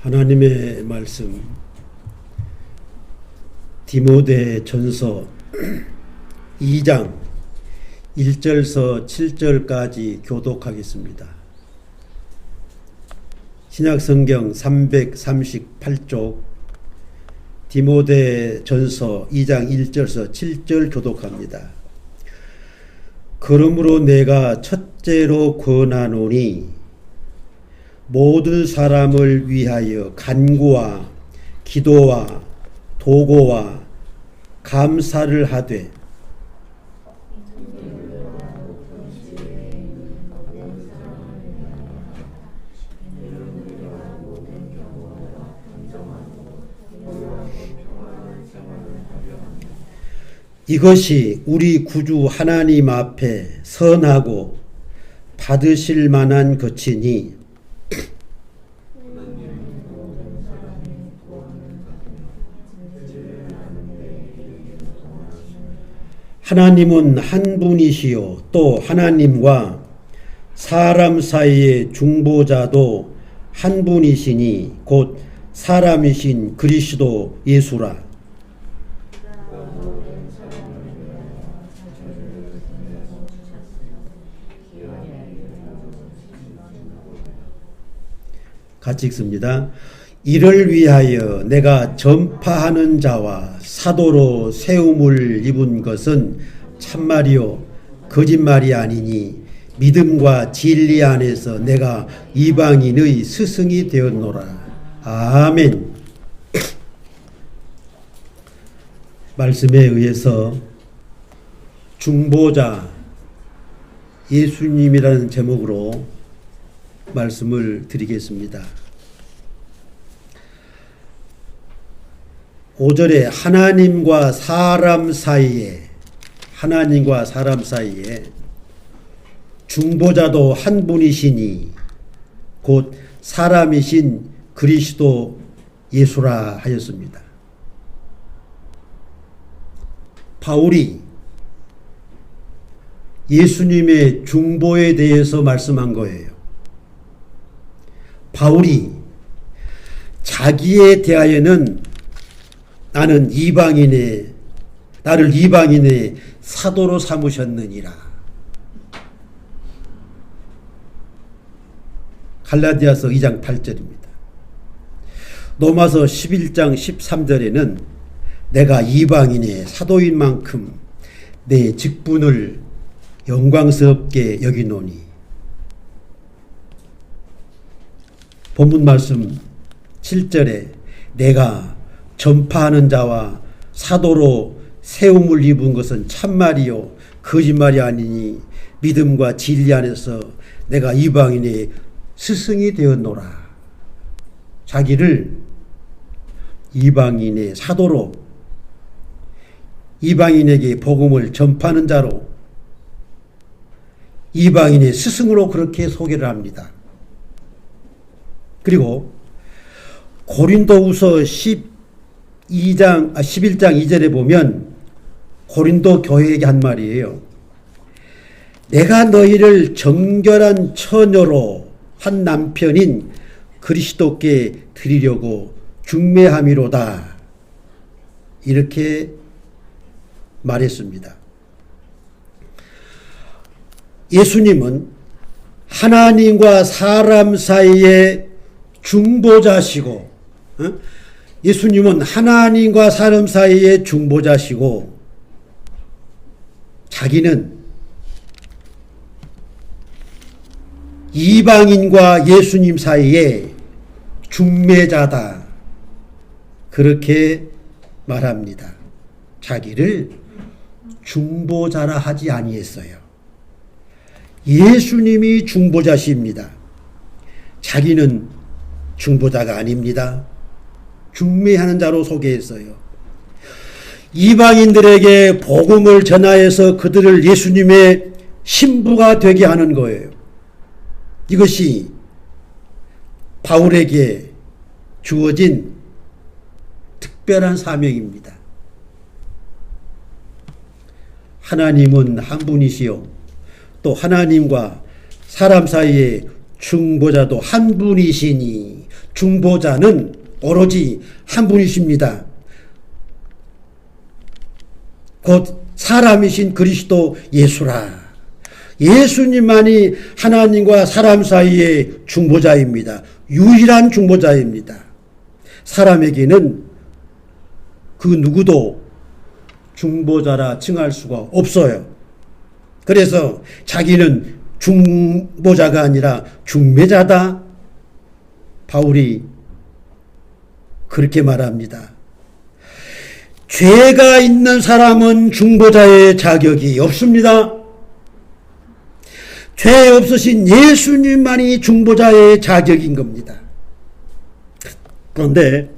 하나님의 말씀 디모데전서 2장 1절서 7절까지 교독하겠습니다. 신약성경 338쪽 디모데전서 2장 1절서 7절 교독합니다. 그러므로 내가 첫째로 권하노니 모든 사람을 위하여 간구와 기도와 도고와 감사를 하되 이것이 우리 구주 하나님 앞에 선하고 받으실 만한 것이니 하나님은 한 분이시요 또 하나님과 사람 사이의 중보자도 한 분이시니 곧 사람이신 그리스도 예수라. 같이 읽습니다. 이를 위하여 내가 전파하는 자와 사도로 세움을 입은 것은 참말이요 거짓말이 아니니 믿음과 진리 안에서 내가 이방인의 스승이 되었노라. 아멘. 말씀에 의해서 중보자 예수님이라는 제목으로 말씀을 드리겠습니다. 5절에 하나님과 사람 사이에 중보자도 한 분이시니 곧 사람이신 그리스도 예수라 하였습니다. 바울이 예수님의 중보에 대해서 말씀한 거예요. 바울이 자기에 대하여는 나를 이방인의 사도로 삼으셨느니라. 갈라디아서 2장 8절입니다. 로마서 11장 13절에는 내가 이방인의 사도인 만큼 내 직분을 영광스럽게 여기노니. 본문 말씀 7절에 내가 전파하는 자와 사도로 세움을 입은 것은 참말이요 거짓말이 아니니 믿음과 진리 안에서 내가 이방인의 스승이 되었노라. 자기를 이방인의 사도로, 이방인에게 복음을 전파하는 자로, 이방인의 스승으로 그렇게 소개를 합니다. 그리고 고린도후서 11장 2절에 보면 고린도 교회에게 한 말이에요. 내가 너희를 정결한 처녀로 한 남편인 그리스도께 드리려고 중매함이로다. 이렇게 말했습니다. 예수님은 하나님과 사람 사이의 중보자시고, 예수님은 하나님과 사람 사이의 중보자시고 자기는 이방인과 예수님 사이의 중매자다. 그렇게 말합니다. 자기를 중보자라 하지 아니했어요. 예수님이 중보자십니다. 자기는 중보자가 아닙니다. 중매하는 자로 소개했어요. 이방인들에게 복음을 전하여서 그들을 예수님의 신부가 되게 하는 거예요. 이것이 바울에게 주어진 특별한 사명입니다. 하나님은 한 분이시요 또 하나님과 사람 사이에 중보자도 한 분이시니 중보자는 오로지 한 분이십니다. 곧 사람이신 그리스도 예수라. 예수님만이 하나님과 사람 사이의 중보자입니다. 유일한 중보자입니다. 사람에게는 그 누구도 중보자라 칭할 수가 없어요. 그래서 자기는 중보자가 아니라 중매자다. 바울이 그렇게 말합니다. 죄가 있는 사람은 중보자의 자격이 없습니다. 죄 없으신 예수님만이 중보자의 자격인 겁니다. 그런데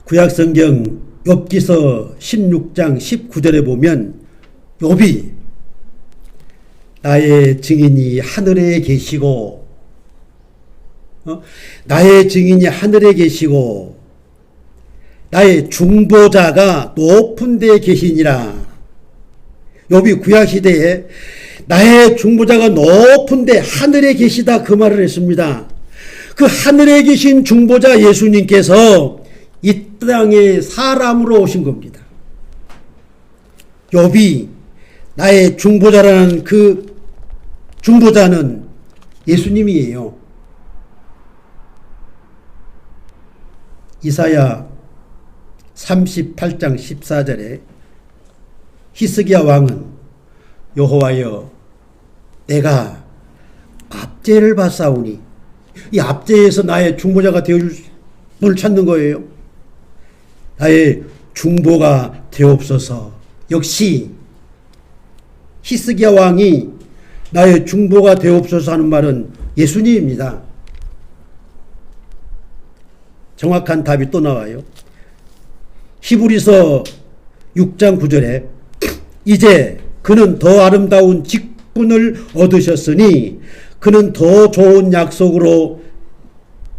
구약성경 욥기서 16장 19절에 보면 욥이 나의 증인이 하늘에 계시고 나의 증인이 하늘에 계시고 나의 중보자가 높은 데 계시니라. 욥이 구약시대에 나의 중보자가 높은 데 하늘에 계시다 그 말을 했습니다. 그 하늘에 계신 중보자 예수님께서 이 땅에 사람으로 오신 겁니다. 욥이 나의 중보자라는 그 중보자는 예수님이에요. 이사야 38장 14절에 히스기야 왕은 여호와여 내가 압제를 받사오니, 이 압제에서 나의 중보자가 되어줄 분을 찾는 거예요. 나의 중보가 되옵소서. 역시 히스기야 왕이 나의 중보가 되옵소서 하는 말은 예수님입니다. 정확한 답이 또 나와요. 히브리서 6장 9절에 이제 그는 더 아름다운 직분을 얻으셨으니 그는 더 좋은 약속으로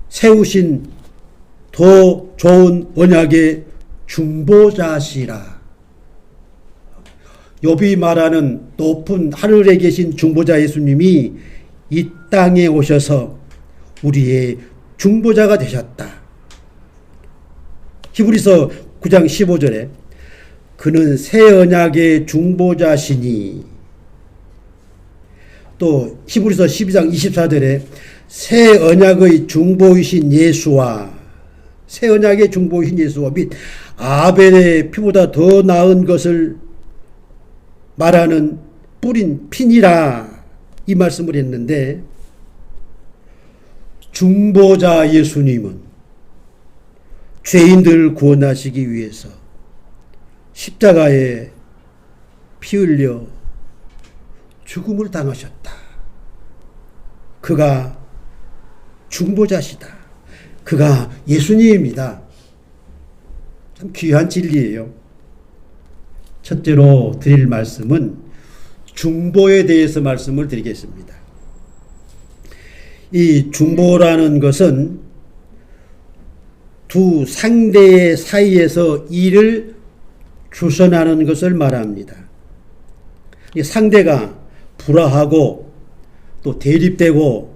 세우신 더 좋은 언약의 중보자시라. 욥이 말하는 높은 하늘에 계신 중보자 예수님이 이 땅에 오셔서 우리의 중보자가 되셨다. 히브리서 9장 15절에 그는 새 언약의 중보자시니, 또 히브리서 12장 24절에 새 언약의 중보이신 예수와, 새 언약의 중보이신 예수와 및 아벨의 피보다 더 나은 것을 말하는 뿌린 핀이라 이 말씀을 했는데, 중보자 예수님은 죄인들을 구원하시기 위해서 십자가에 피 흘려 죽음을 당하셨다. 그가 중보자시다. 그가 예수님입니다. 참 귀한 진리예요. 첫째로 드릴 말씀은 중보에 대해서 말씀을 드리겠습니다. 이 중보라는 것은 두 상대의 사이에서 일을 주선하는 것을 말합니다. 이 상대가 불화하고 또 대립되고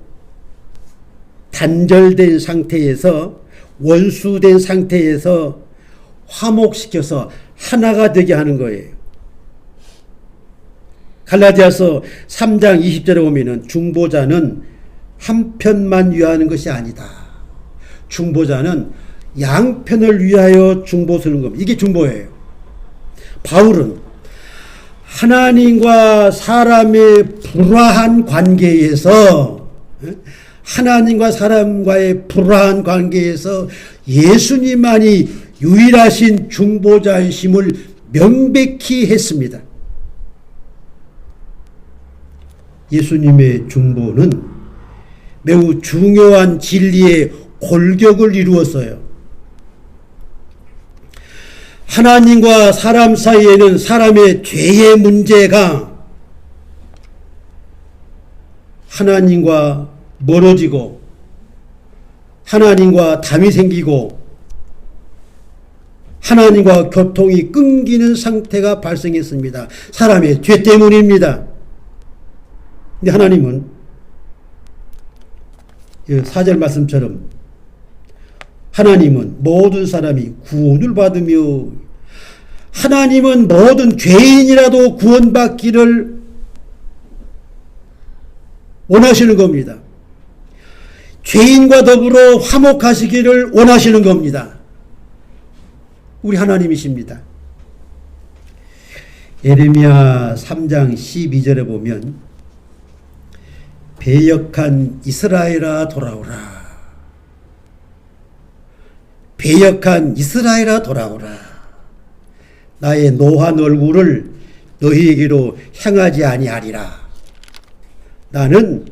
단절된 상태에서, 원수된 상태에서 화목시켜서 하나가 되게 하는 거예요. 갈라디아서 3장 20절에 보면은 중보자는 한편만 위하는 것이 아니다. 중보자는 양편을 위하여 중보 서는 겁니다. 이게 중보예요. 바울은 하나님과 사람의 불화한 관계에서, 하나님과 사람과의 불화한 관계에서 예수님만이 유일하신 중보자이심을 명백히 했습니다. 예수님의 중보는 매우 중요한 진리의 골격을 이루었어요. 하나님과 사람 사이에는 사람의 죄의 문제가 하나님과 멀어지고 하나님과 담이 생기고 하나님과 교통이 끊기는 상태가 발생했습니다. 사람의 죄 때문입니다. 근데 하나님은 4절 말씀처럼 하나님은 모든 사람이 구원을 받으며 하나님은 모든 죄인이라도 구원받기를 원하시는 겁니다. 죄인과 더불어 화목하시기를 원하시는 겁니다. 우리 하나님이십니다. 예레미야 3장 12절에 보면 배역한 이스라엘아 돌아오라. 배역한 이스라엘아 돌아오라. 나의 노한 얼굴을 너희에게로 향하지 아니하리라. 나는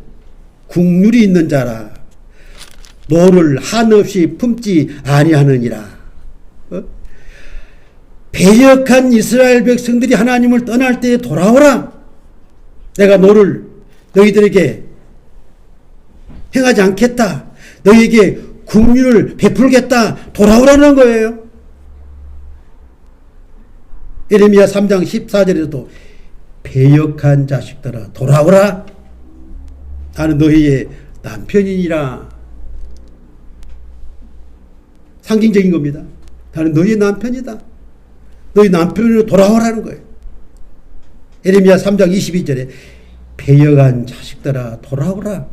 국률이 있는 자라. 노를 한없이 품지 아니하느니라. 배역한 이스라엘 백성들이 하나님을 떠날 때에 돌아오라. 내가 노를 너희들에게 행하지 않겠다. 너희에게 국률을 베풀겠다. 돌아오라는 거예요. 예레미야 3장 14절에도 배역한 자식들아 돌아오라. 나는 너희의 남편이니라. 상징적인 겁니다. 나는 너희의 남편이다. 너희 남편으로 돌아오라는 거예요. 예레미야 3장 22절에 배역한 자식들아 돌아오라.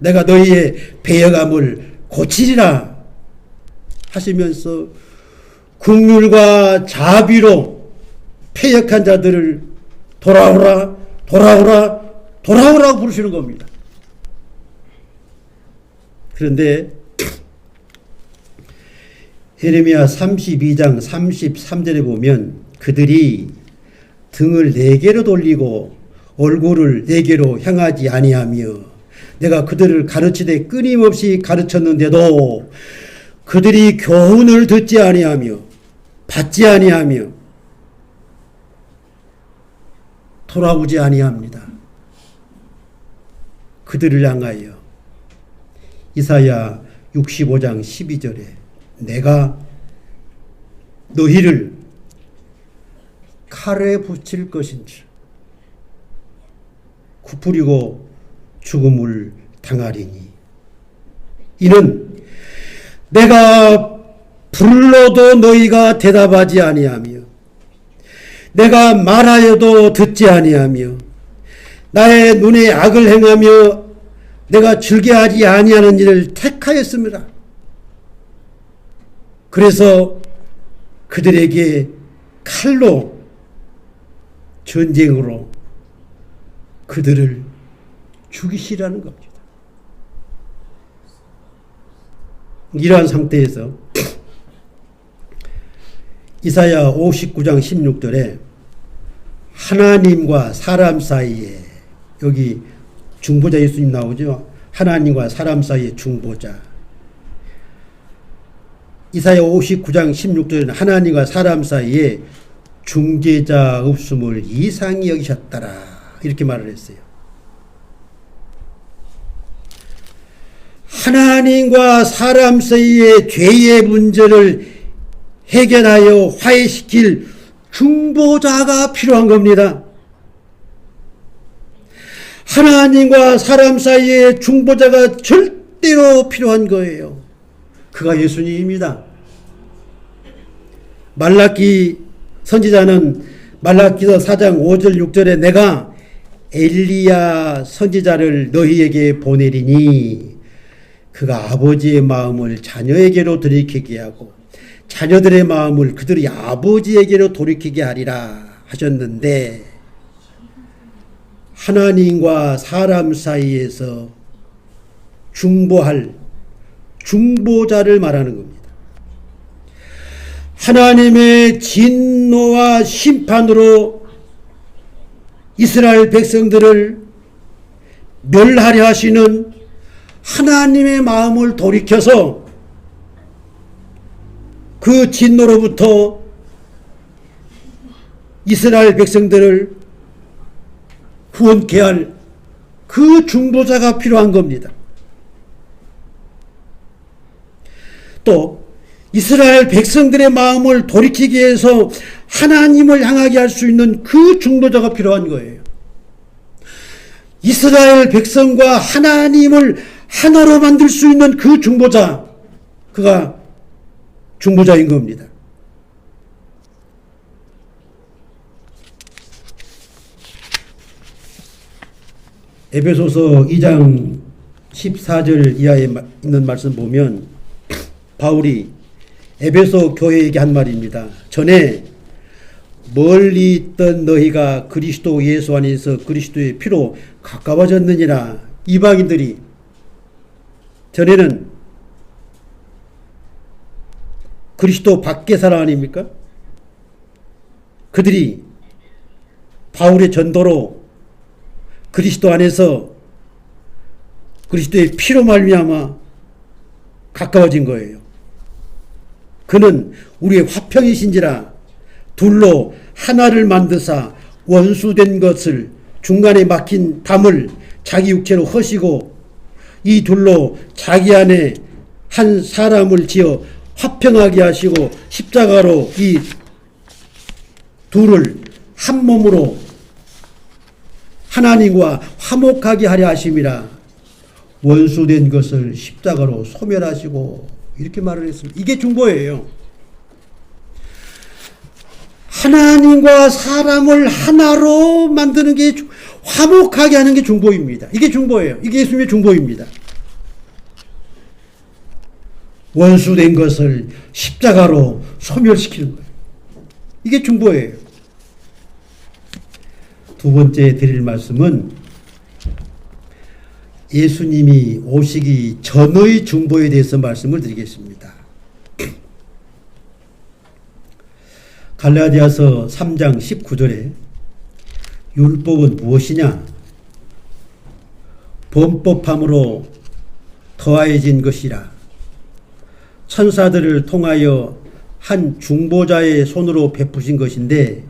내가 너희의 배역함을 고치리라 하시면서 국률과 자비로 패역한 자들을 돌아오라 돌아오라 돌아오라고 부르시는 겁니다. 그런데 예레미야 32장 33절에 보면 그들이 등을 내게로 돌리고 얼굴을 내게로 향하지 아니하며 내가 그들을 가르치되 끊임없이 가르쳤는데도 그들이 교훈을 듣지 아니하며 받지 아니하며 돌아오지 아니합니다. 그들을 향하여 이사야 65장 12절에 내가 너희를 칼에 붙일 것인지 굽으리고 죽음을 당하리니 이는 내가 불러도 너희가 대답하지 아니하며 내가 말하여도 듣지 아니하며 나의 눈에 악을 행하며 내가 즐겨하지 아니하는 일을 택하였습니다. 그래서 그들에게 칼로 전쟁으로 그들을 죽이시라는 겁니다. 이러한 상태에서 이사야 59장 16절에 하나님과 사람 사이에 여기 중보자 예수님 나오죠. 하나님과 사람 사이의 중보자. 이사야 59장 16절에는 하나님과 사람 사이에 중재자 없음을 이상히 여기셨더라 이렇게 말을 했어요. 하나님과 사람 사이의 죄의 문제를 해결하여 화해시킬 중보자가 필요한 겁니다. 하나님과 사람 사이의 중보자가 절대로 필요한 거예요. 그가 예수님입니다. 말라기 선지자는 말라기서 4장 5절 6절에 내가 엘리야 선지자를 너희에게 보내리니 그가 아버지의 마음을 자녀에게로 돌이키게 하고 자녀들의 마음을 그들이 아버지에게로 돌이키게 하리라 하셨는데 하나님과 사람 사이에서 중보할 중보자를 말하는 겁니다. 하나님의 진노와 심판으로 이스라엘 백성들을 멸하려 하시는 하나님의 마음을 돌이켜서 그 진노로부터 이스라엘 백성들을 구원케 할 그 중보자가 필요한 겁니다. 또 이스라엘 백성들의 마음을 돌이키기 위해서 하나님을 향하게 할 수 있는 그 중보자가 필요한 거예요. 이스라엘 백성과 하나님을 하나로 만들 수 있는 그 중보자, 그가 중보자인 겁니다. 에베소서 2장 14절 이하에 있는 말씀 보면 바울이 에베소 교회에게 한 말입니다. 전에 멀리 있던 너희가 그리스도 예수 안에서 그리스도의 피로 가까워졌느니라. 이방인들이 전에는 그리스도 밖의 사람 아닙니까? 그들이 바울의 전도로 그리스도 안에서 그리스도의 피로 말미암아 가까워진 거예요. 그는 우리의 화평이신지라 둘로 하나를 만드사 원수된 것을 중간에 막힌 담을 자기 육체로 허시고 이 둘로 자기 안에 한 사람을 지어 화평하게 하시고 십자가로 이 둘을 한 몸으로 하나님과 화목하게 하려 하심이라. 원수된 것을 십자가로 소멸하시고 이렇게 말을 했습니다. 이게 중보예요. 하나님과 사람을 하나로 만드는 게 화목하게 하는 게 중보입니다. 이게 중보예요. 이게 예수님의 중보입니다. 원수된 것을 십자가로 소멸시키는 거예요. 이게 중보예요. 두 번째 드릴 말씀은 예수님이 오시기 전의 중보에 대해서 말씀을 드리겠습니다. 갈라디아서 3장 19절에 율법은 무엇이냐? 범법함으로 더하여진 것이라. 천사들을 통하여 한 중보자의 손으로 베푸신 것인데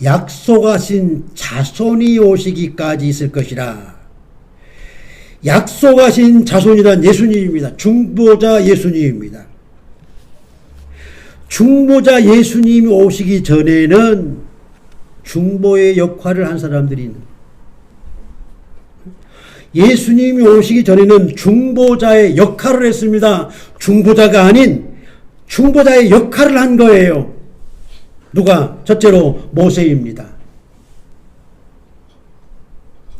약속하신 자손이 오시기까지 있을 것이라. 약속하신 자손이란 예수님입니다. 중보자 예수님입니다. 중보자 예수님이 오시기 전에는 중보의 역할을 한 사람들이 있는 거예요. 예수님이 오시기 전에는 중보자의 역할을 했습니다. 중보자가 아닌 중보자의 역할을 한 거예요. 누가? 첫째로 모세입니다.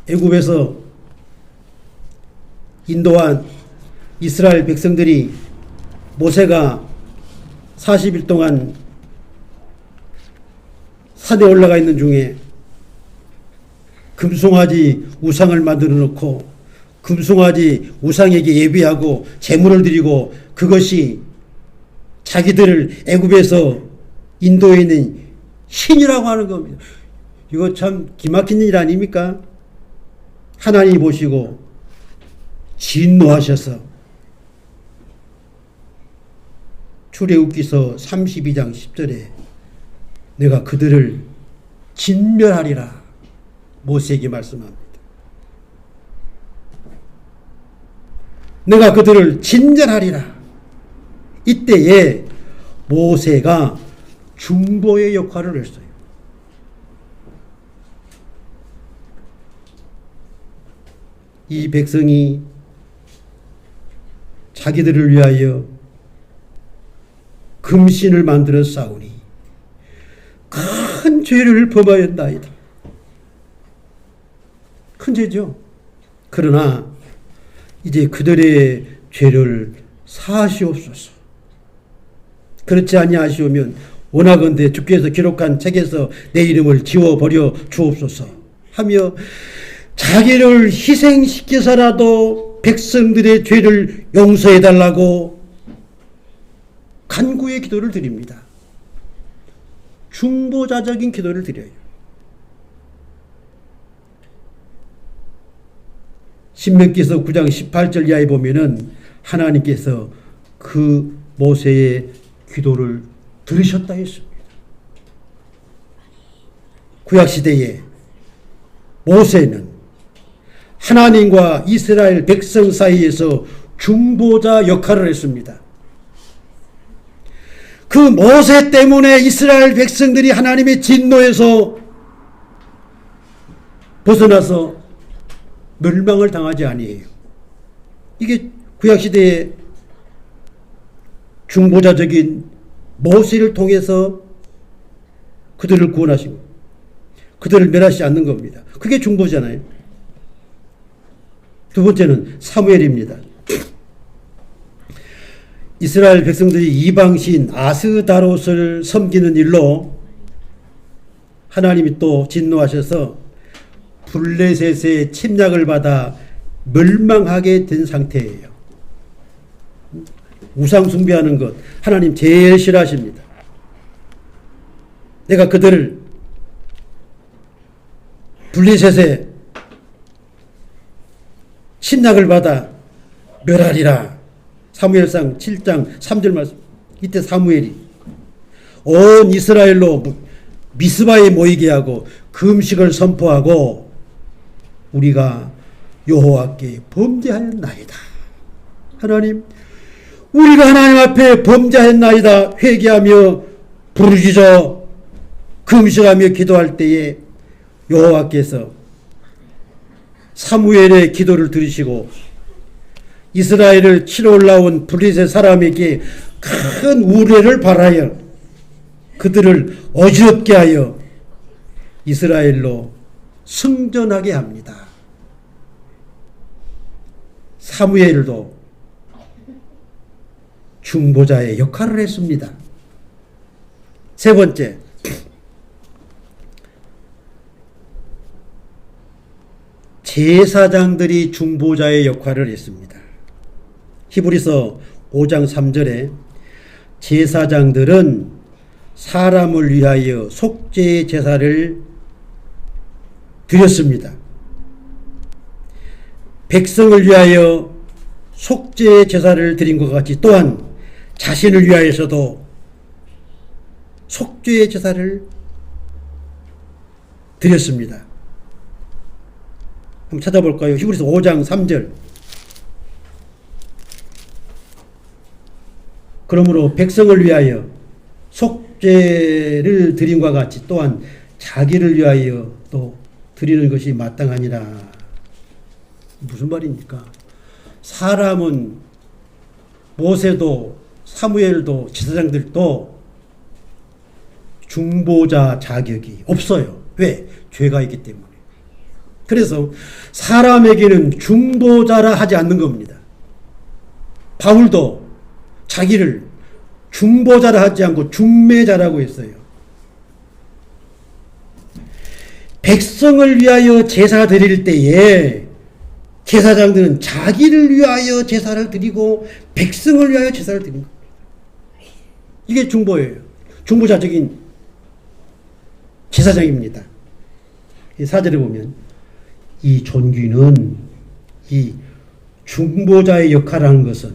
애굽에서 인도한 이스라엘 백성들이 모세가 40일 동안 산에 올라가 있는 중에 금송아지 우상을 만들어 놓고 금송아지 우상에게 예배하고 제물을 드리고 그것이 자기들을 애굽에서 인도에 있는 신이라고 하는 겁니다. 이거 참 기막힌 일 아닙니까? 하나님이 보시고 진노하셔서 출애굽기서 32장 10절에 내가 그들을 진멸하리라 모세에게 말씀합니다. 내가 그들을 진멸하리라. 이때에 모세가 중보의 역할을 했어요. 이 백성이 자기들을 위하여 금신을 만들어 싸우니 큰 죄를 범하였나이다. 큰 죄죠. 그러나 이제 그들의 죄를 사하시옵소서. 그렇지 아니하시오면 원하건대 주께서 기록한 책에서 내 이름을 지워버려 주옵소서 하며 자기를 희생시켜서라도 백성들의 죄를 용서해달라고 간구의 기도를 드립니다. 중보자적인 기도를 드려요. 신명기서 9장 18절 이하에 보면은 하나님께서 그 모세의 기도를 들으셨다 했습니다. 구약시대에 모세는 하나님과 이스라엘 백성 사이에서 중보자 역할을 했습니다. 그 모세 때문에 이스라엘 백성들이 하나님의 진노에서 벗어나서 멸망을 당하지 아니에요. 이게 구약시대의 중보자적인 모세를 통해서 그들을 구원하시고 그들을 멸하시지 않는 겁니다. 그게 중보잖아요. 두 번째는 사무엘입니다. 이스라엘 백성들이 이방신 아스다롯을 섬기는 일로 하나님이 또 진노하셔서 블레셋의 침략을 받아 멸망하게 된 상태예요. 우상 숭배하는 것 하나님 제일 싫어하십니다. 내가 그들을 블레셋의 침략을 받아 멸하리라. 사무엘상 7장 3절 말씀. 이때 사무엘이 온 이스라엘로 미스바에 모이게 하고 금식을 선포하고 우리가 여호와께 범죄하였나이다. 하나님, 우리가 하나님 앞에 범죄하였나이다. 회개하며 부르짖어 금식하며 기도할 때에 여호와께서 사무엘의 기도를 들으시고 이스라엘을 치러 올라온 블레셋 사람에게 큰 우레를 발하여 그들을 어지럽게 하여 이스라엘로 승전하게 합니다. 사무엘도 중보자의 역할을 했습니다. 세 번째, 제사장들이 중보자의 역할을 했습니다. 히브리서 5장 3절에 제사장들은 사람을 위하여 속죄의 제사를 드렸습니다. 백성을 위하여 속죄의 제사를 드린 것 같이 또한 자신을 위하여서도 속죄의 제사를 드렸습니다. 한번 찾아볼까요? 히브리서 5장 3절. 그러므로 백성을 위하여 속죄를 드린 것 같이 또한 자기를 위하여 또 드리는 것이 마땅하니라. 무슨 말입니까? 사람은 모세도 사무엘도 제사장들도 중보자 자격이 없어요. 왜? 죄가 있기 때문에. 그래서 사람에게는 중보자라 하지 않는 겁니다. 바울도 자기를 중보자라 하지 않고 중매자라고 했어요. 백성을 위하여 제사 드릴 때에 제사장들은 자기를 위하여 제사를 드리고 백성을 위하여 제사를 드리는 겁니다. 이게 중보예요. 중보자적인 제사장입니다. 4절에 보면 이 존귀는 이 중보자의 역할을 하는 것은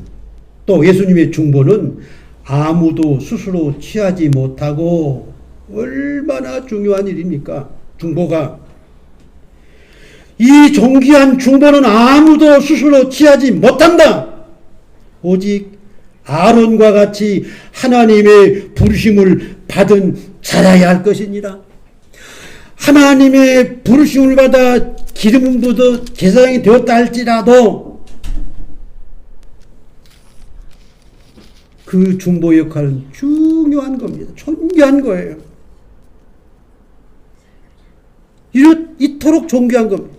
또 예수님의 중보는 아무도 스스로 취하지 못하고 얼마나 중요한 일입니까? 중보가. 이 존귀한 중보는 아무도 스스로 취하지 못한다. 오직 아론과 같이 하나님의 부르심을 받은 자라야 할 것이니라. 하나님의 부르심을 받아 기름 부어 제사장이 되었다 할지라도 그 중보 역할은 중요한 겁니다. 존귀한 거예요. 이토록 존귀한 겁니다.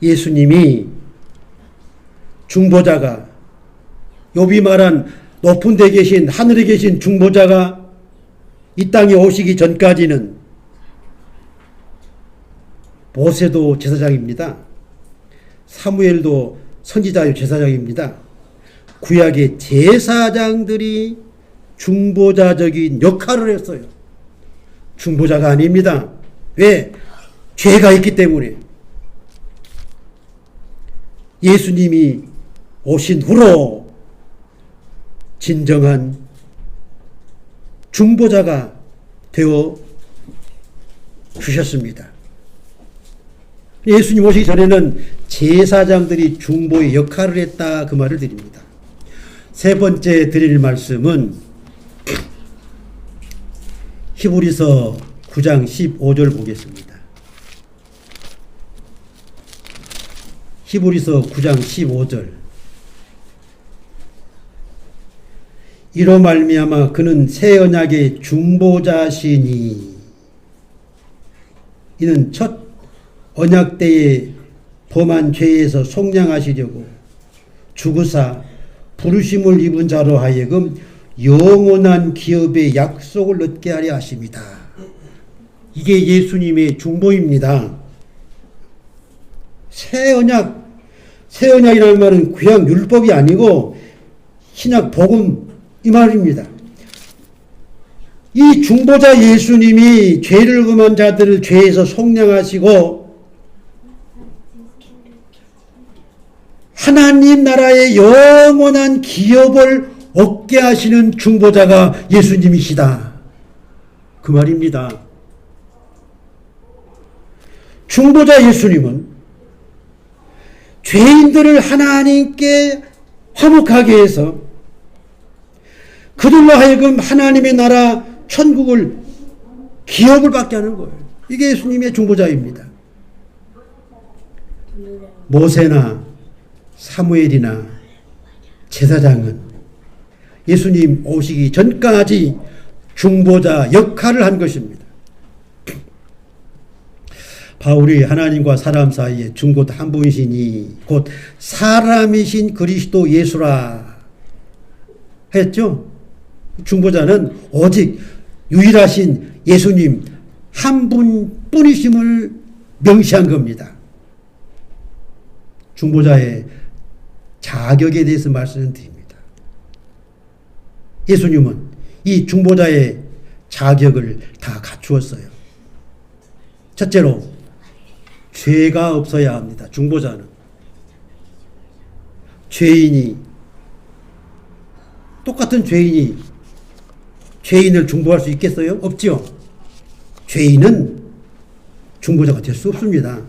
예수님이 중보자가 욥이 말한 높은 데 계신 하늘에 계신 중보자가 이 땅에 오시기 전까지는 모세도 제사장입니다. 사무엘도 선지자요 제사장입니다. 구약의 제사장들이 중보자적인 역할을 했어요. 중보자가 아닙니다. 왜? 죄가 있기 때문에. 예수님이 오신 후로 진정한 중보자가 되어 주셨습니다. 예수님 오시기 전에는 제사장들이 중보의 역할을 했다 그 말을 드립니다. 세 번째 드릴 말씀은 히브리서 9장 15절 보겠습니다. 히브리서 9장 15절. 이로 말미암아 그는 새 언약의 중보자시니 이는 첫 언약 때에 범한 죄에서 속량하시려고 죽으사 부르심을 입은 자로 하여금 영원한 기업의 약속을 얻게 하려 하십니다. 이게 예수님의 중보입니다. 새 언약이라는 말은 구약 율법이 아니고 신약 복음 이 말입니다. 이 중보자 예수님이 죄를 범한 자들을 죄에서 속량하시고 하나님 나라의 영원한 기업을 얻게 하시는 중보자가 예수님이시다. 그 말입니다. 중보자 예수님은 죄인들을 하나님께 화목하게 해서 그들로 하여금 하나님의 나라 천국을 기업을 받게 하는 거예요. 이게 예수님의 중보자입니다. 모세나 사무엘이나 제사장은 예수님 오시기 전까지 중보자 역할을 한 것입니다. 바울이 하나님과 사람 사이에 중보자 한 분이시니 곧 사람이신 그리스도 예수라 했죠. 중보자는 오직 유일하신 예수님 한 분뿐이심을 명시한 겁니다. 중보자의 자격에 대해서 말씀드립니다. 예수님은 이 중보자의 자격을 다 갖추었어요. 첫째로 죄가 없어야 합니다. 중보자는 똑같은 죄인을 중보할 수 있겠어요? 없죠. 죄인은 중보자가 될 수 없습니다.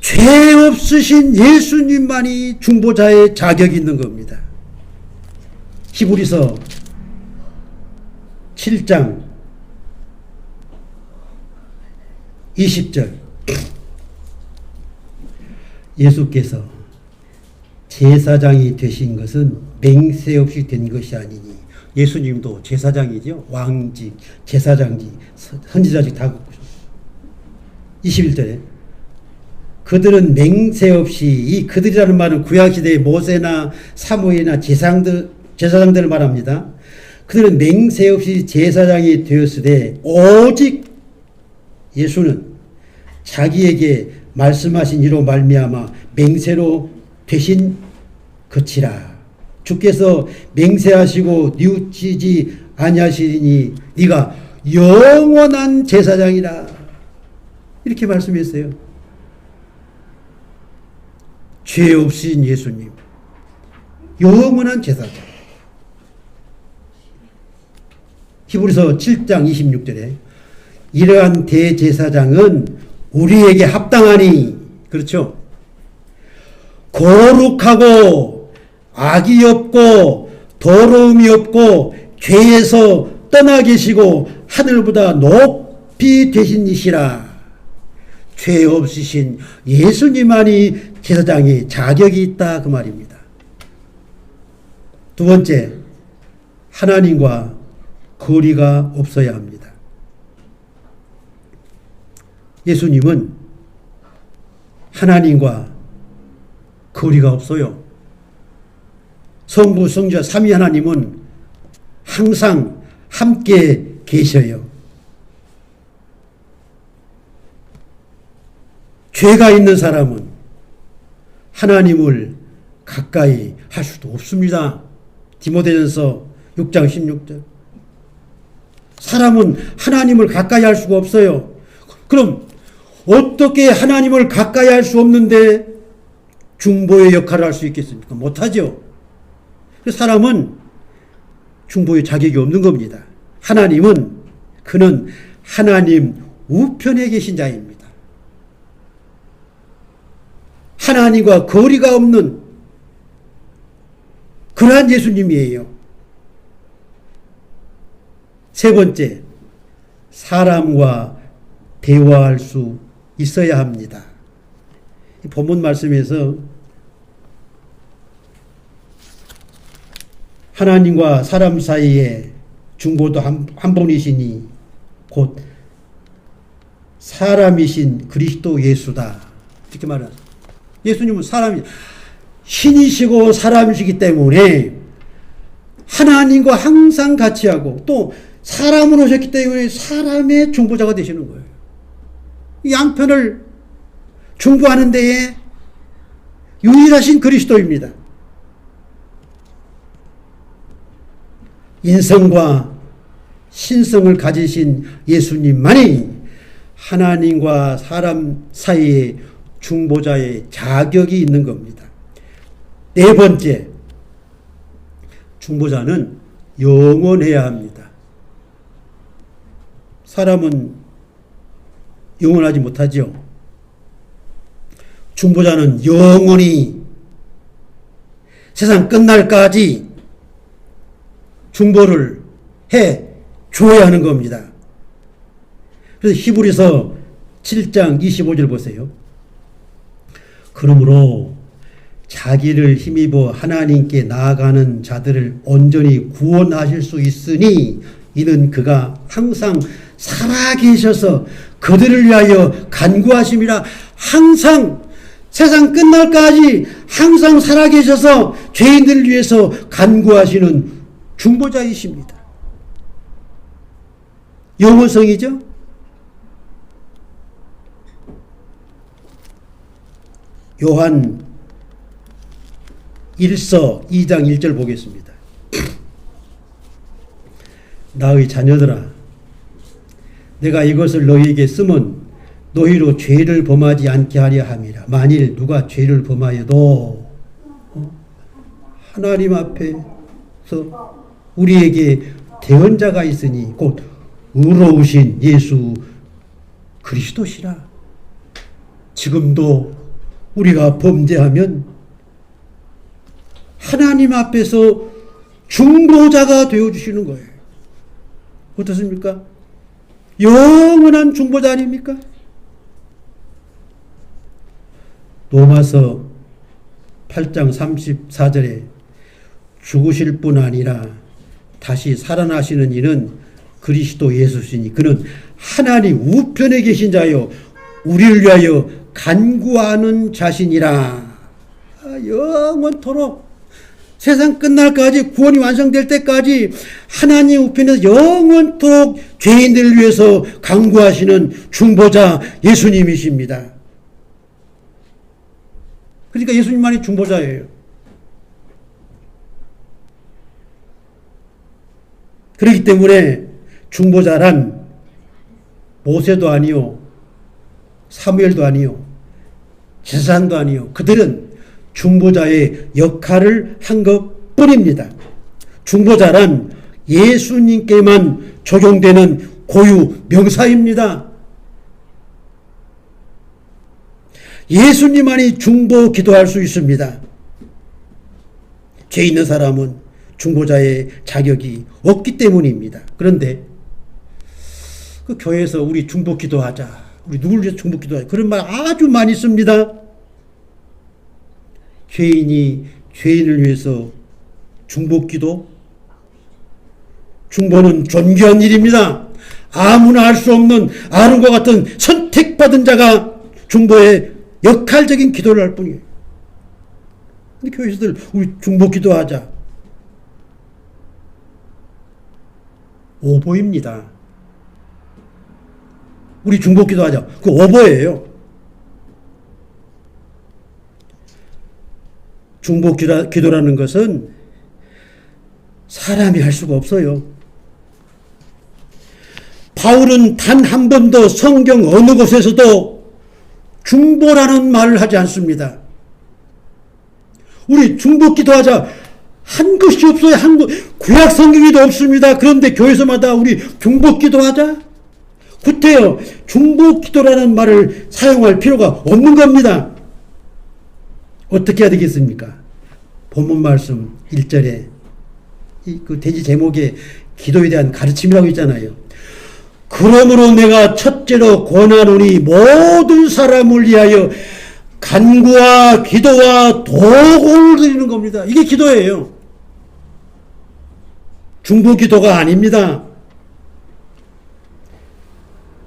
죄 없으신 예수님만이 중보자의 자격이 있는 겁니다. 히브리서 7장 20절. 예수께서 제사장이 되신 것은 맹세 없이 된 것이 아니니. 예수님도 제사장이죠. 왕직, 제사장직, 선지자직 다 갖고 있습니다. 21절에 그들은 맹세 없이, 이 그들이라는 말은 구약시대의 모세나 사무엘이나 제사장들을 말합니다. 그들은 맹세 없이 제사장이 되었으되 오직 예수는 자기에게 말씀하신 이로 말미암아 맹세로 되신 것이라. 주께서 맹세하시고 뉘우치지 아니하시리니 네가 영원한 제사장이라. 이렇게 말씀했어요. 죄 없으신 예수님, 영원한 제사장. 히브리서 7장 26절에 이러한 대제사장은 우리에게 합당하니, 그렇죠? 거룩하고 악이 없고 더러움이 없고 죄에서 떠나 계시고 하늘보다 높이 되신 이시라. 죄 없으신 예수님만이 제사장의 자격이 있다, 그 말입니다. 두 번째, 하나님과 거리가 없어야 합니다. 예수님은 하나님과 거리가 없어요. 성부, 성자, 삼위 하나님은 항상 함께 계셔요. 죄가 있는 사람은 하나님을 가까이 할 수도 없습니다. 디모데전서 6장 16절. 사람은 하나님을 가까이 할 수가 없어요. 그럼 어떻게 하나님을 가까이 할 수 없는데 중보의 역할을 할 수 있겠습니까? 못하죠. 사람은 중보의 자격이 없는 겁니다. 그는 하나님 우편에 계신 자입니다. 하나님과 거리가 없는 그러한 예수님이에요. 세 번째, 사람과 대화할 수 있어야 합니다. 이 본문 말씀에서 하나님과 사람 사이에 중보도 한 분이시니 곧 사람이신 그리스도 예수다. 이렇게 말하죠. 예수님은 사람이 신이시고 사람이시기 때문에 하나님과 항상 같이 하고 또 사람으로 오셨기 때문에 사람의 중보자가 되시는 거예요. 양편을 중보하는 데에 유일하신 그리스도입니다. 인성과 신성을 가지신 예수님만이 하나님과 사람 사이에 중보자의 자격이 있는 겁니다. 네 번째, 중보자는 영원해야 합니다. 사람은 영원하지 못하죠. 중보자는 영원히 세상 끝날까지 중보를 해 줘야 하는 겁니다. 그래서 히브리서 7장 25절 보세요. 그러므로 자기를 힘입어 하나님께 나아가는 자들을 온전히 구원하실 수 있으니 이는 그가 항상 살아계셔서 그들을 위하여 간구하심이라. 항상 세상 끝날까지 항상 살아계셔서 죄인들을 위해서 간구하시는 중보자이십니다. 영원성이죠. 요한 1서 2장 1절 보겠습니다. 나의 자녀들아, 내가 이것을 너희에게 쓰면 너희로 죄를 범하지 않게 하려 함이라. 만일 누가 죄를 범하여도 하나님 앞에서 우리에게 대언자가 있으니 곧 의로우신 예수 그리스도시라. 지금도 우리가 범죄하면 하나님 앞에서 중보자가 되어주시는 거예요. 어떻습니까? 영원한 중보자 아닙니까? 로마서 8장 34절에 죽으실 뿐 아니라 다시 살아나시는 이는 그리스도 예수시니 그는 하나님 우편에 계신 자요 우리를 위하여 간구하는 자신이라. 영원토록 세상 끝날까지 구원이 완성될 때까지 하나님 우편에서 영원토록 죄인들을 위해서 간구하시는 중보자 예수님이십니다. 그러니까 예수님만이 중보자예요. 그렇기 때문에 중보자란 모세도 아니요 사무엘도 아니요 제사장도 아니요 그들은 중보자의 역할을 한 것뿐입니다. 중보자란 예수님께만 적용되는 고유 명사입니다. 예수님만이 중보 기도할 수 있습니다. 죄 있는 사람은 중보자의 자격이 없기 때문입니다. 그런데 그 교회에서 우리 중보 기도하자, 우리 누구를 위해서 중보 기도하자, 그런 말 아주 많이 씁니다. 죄인이 죄인을 위해서 중보 기도? 중보는 존귀한 일입니다. 아무나 할 수 없는 아론과 같은 선택받은 자가 중보의 역할적인 기도를 할 뿐이에요. 근데 교회에서들 우리 중보 기도하자. 오보입니다. 우리 중보 기도하자. 그 오보예요. 중보 기도라는 것은 사람이 할 수가 없어요. 바울은 단 한 번도 성경 어느 곳에서도 중보라는 말을 하지 않습니다. 우리 중보 기도하자 한 것이 없어요. 구약 성경에도 없습니다. 그런데 교회에서마다 우리 중보 기도하자? 구태여 중보 기도라는 말을 사용할 필요가 없는 겁니다. 어떻게 해야 되겠습니까? 본문 말씀 1절에 그 대지 제목에 기도에 대한 가르침이라고 있잖아요. 그러므로 내가 첫째로 권하노니 모든 사람을 위하여 간구와 기도와 도구를 드리는 겁니다. 이게 기도예요. 중보기도가 아닙니다.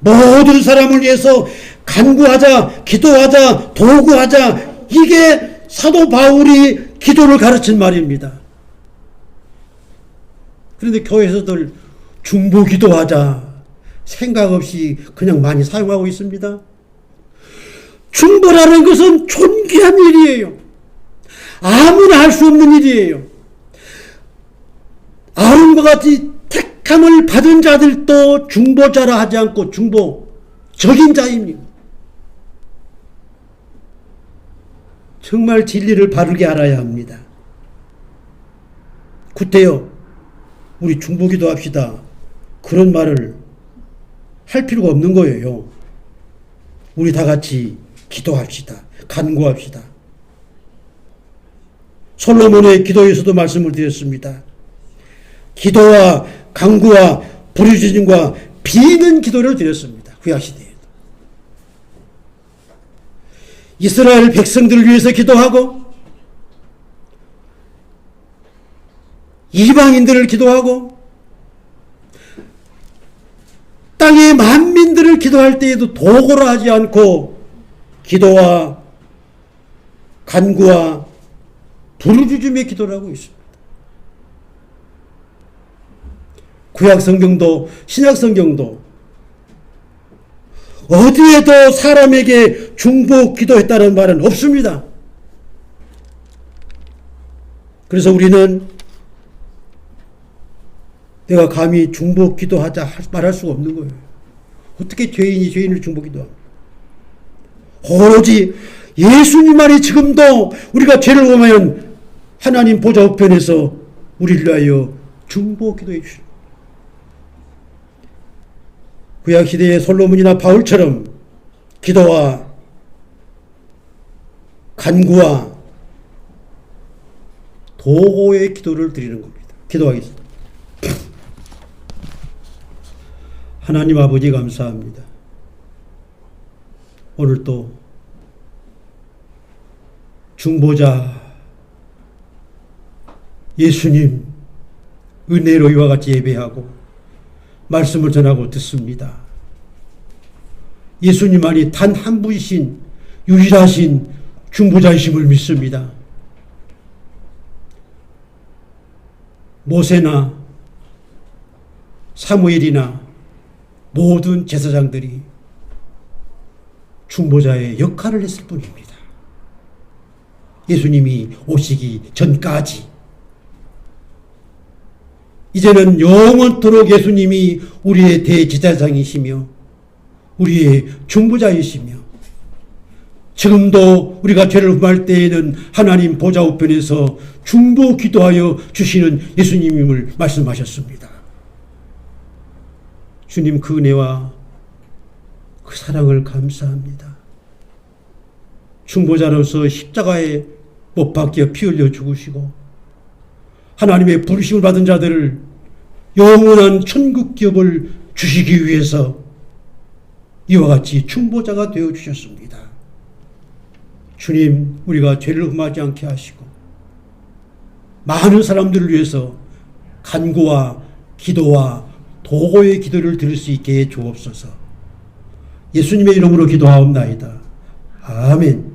모든 사람을 위해서 간구하자, 기도하자, 도구하자, 이게 사도 바울이 기도를 가르친 말입니다. 그런데 교회에서들 중보기도하자 생각 없이 그냥 많이 사용하고 있습니다. 중보라는 것은 존귀한 일이에요. 아무나 할 수 없는 일이에요. 아론과 같이 택함을 받은 자들도 중보자라 하지 않고 중보적인 자입니다. 정말 진리를 바르게 알아야 합니다. 구태여 우리 중보기도 합시다. 그런 말을 할 필요가 없는 거예요. 우리 다 같이 기도합시다. 간구합시다. 솔로몬의 기도에서도 말씀을 드렸습니다. 기도와 간구와 부르짖음과 비는 기도를 드렸습니다. 구약시대에도. 이스라엘 백성들을 위해서 기도하고 이방인들을 기도하고 땅의 만민들을 기도할 때에도 도구로 하지 않고 기도와 간구와 부르짖음의 기도를 하고 있습니다. 구약 성경도 신약 성경도 어디에도 사람에게 중보 기도했다는 말은 없습니다. 그래서 우리는 내가 감히 중보 기도하자 말할 수가 없는 거예요. 어떻게 죄인이 죄인을 중보 기도합니까? 오로지 예수님만이 지금도 우리가 죄를 범하면 하나님 보좌 우편에서 우리를 위하여 중보 기도해 주십니다. 구약시대의 솔로몬이나 바울처럼 기도와 간구와 도구의 기도를 드리는 겁니다. 기도하겠습니다. 하나님 아버지 감사합니다. 오늘 또 중보자 예수님 은혜로 이와 같이 예배하고 말씀을 전하고 듣습니다. 예수님만이 단 한 분이신 유일하신 중보자이심을 믿습니다. 모세나 사무엘이나 모든 제사장들이 중보자의 역할을 했을 뿐입니다. 예수님이 오시기 전까지. 이제는 영원토록 예수님이 우리의 대제사장이시며 우리의 중보자이시며 지금도 우리가 죄를 범할 때에는 하나님 보좌 우편에서 중보 기도하여 주시는 예수님임을 말씀하셨습니다. 주님 그 은혜와 그 사랑을 감사합니다. 중보자로서 십자가에 못 박혀 피 흘려 죽으시고 하나님의 부르심을 받은 자들을 영원한 천국 기업을 주시기 위해서 이와 같이 중보자가 되어 주셨습니다. 주님, 우리가 죄를 범하지 않게 하시고 많은 사람들을 위해서 간구와 기도와 도구의 기도를 들을 수 있게 해 주옵소서. 예수님의 이름으로 기도하옵나이다. 아멘.